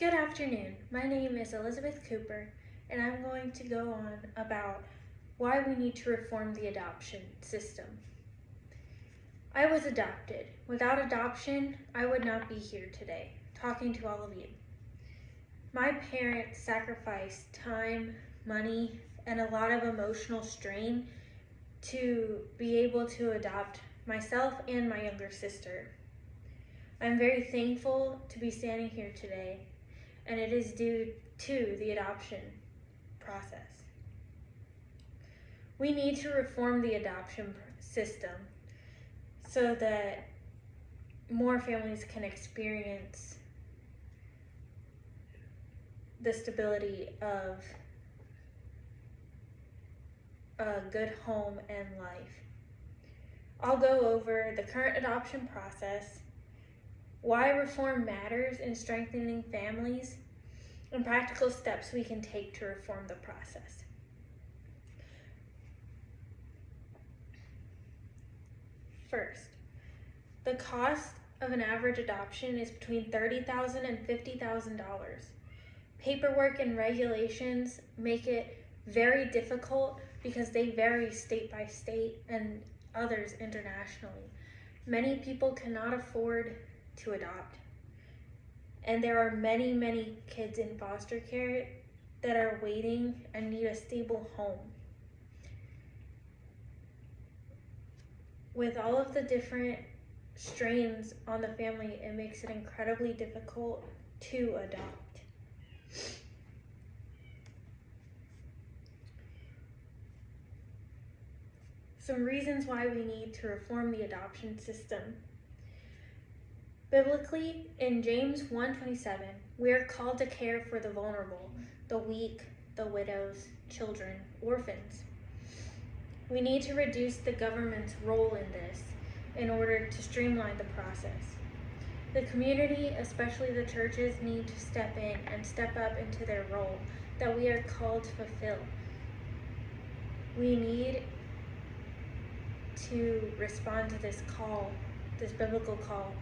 Good afternoon. My name is Elizabeth Cooper, and I'm going to go on about why we need to reform the adoption system. I was adopted. Without adoption, I would not be here today, talking to all of you. My parents sacrificed time, money, and a lot of emotional strain to be able to adopt myself and my younger sister. I'm very thankful to be standing here today, and it is due to the adoption process. We need to reform the adoption system so that more families can experience the stability of a good home and life. I'll go over the current adoption process, why reform matters in strengthening families, and practical steps we can take to reform the process. First, the cost of an average adoption is between $30,000 and $50,000. Paperwork and regulations make it very difficult because they vary state by state and others internationally. Many people cannot afford to adopt, and there are many kids in foster care that are waiting and need a stable home. With all of the different strains on the family, it makes it incredibly difficult to adopt. Some reasons why we need to reform the adoption system. Biblically, in James 1:27, we are called to care for the vulnerable, the weak, the widows, children, orphans. We need to reduce the government's role in this in order to streamline the process. The community, especially the churches, need to step in and step up into their role that we are called to fulfill. We need to respond to this call, this biblical call,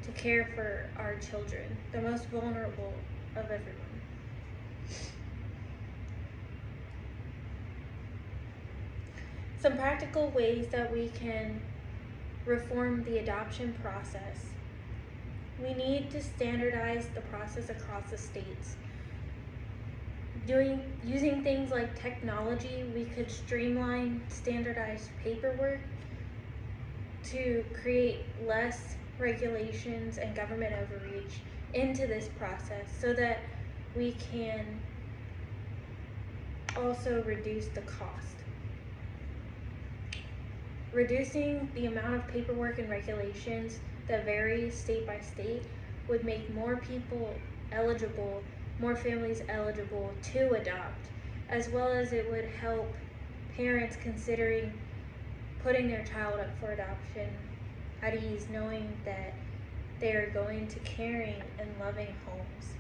to care for our children, the most vulnerable of everyone. Some practical ways that we can reform the adoption process. We need to standardize the process across the states. Using things like technology, we could streamline standardized paperwork to create less regulations and government overreach into this process so that we can also reduce the cost. Reducing the amount of paperwork and regulations that vary state by state would make more people eligible, more families eligible to adopt, as well as it would help parents considering putting their child up for adoption at ease, knowing that they are going to caring and loving homes.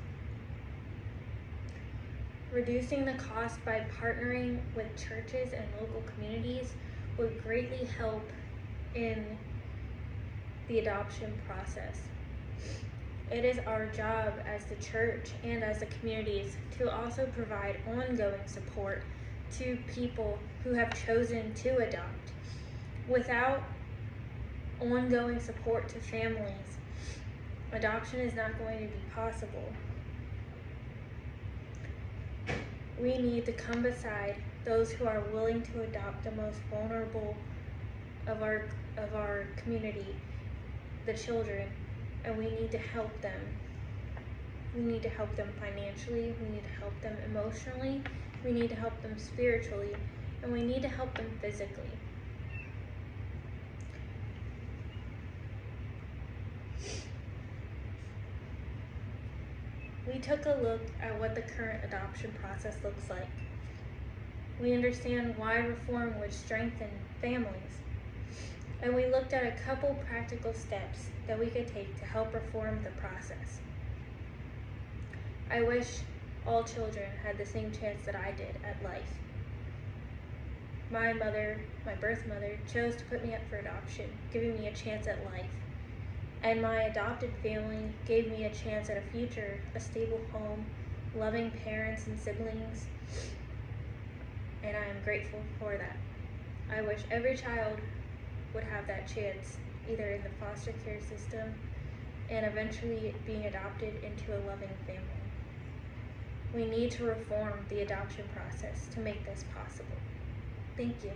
Reducing the cost by partnering with churches and local communities would greatly help in the adoption process. It is our job as the church and as the communities to also provide ongoing support to people who have chosen to adopt. Without ongoing support to families, adoption is not going to be possible. We need to come beside those who are willing to adopt the most vulnerable of our community, the children, and we need to help them. We need to help them financially, we need to help them emotionally, we need to help them spiritually, and we need to help them physically. We took a look at what the current adoption process looks like. We understand why reform would strengthen families. And we looked at a couple practical steps that we could take to help reform the process. I wish all children had the same chance that I did at life. My mother, my birth mother, chose to put me up for adoption, giving me a chance at life. And my adopted family gave me a chance at a future, a stable home, loving parents and siblings, and I am grateful for that. I wish every child would have that chance, either in the foster care system and eventually being adopted into a loving family. We need to reform the adoption process to make this possible. Thank you.